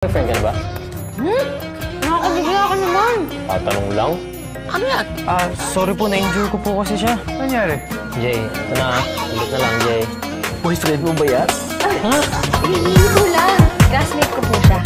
Boyfriend ka na ba? Nakakabigla ka naman. Tatanong lang. Ano yan? Sorry po, na-injure ko po kasi siya. Ano nangyari? Jay, ito na. Ulit na lang, Jay. Boyfriend mo ba yan? Hindi ko lang. Classmate ko po siya.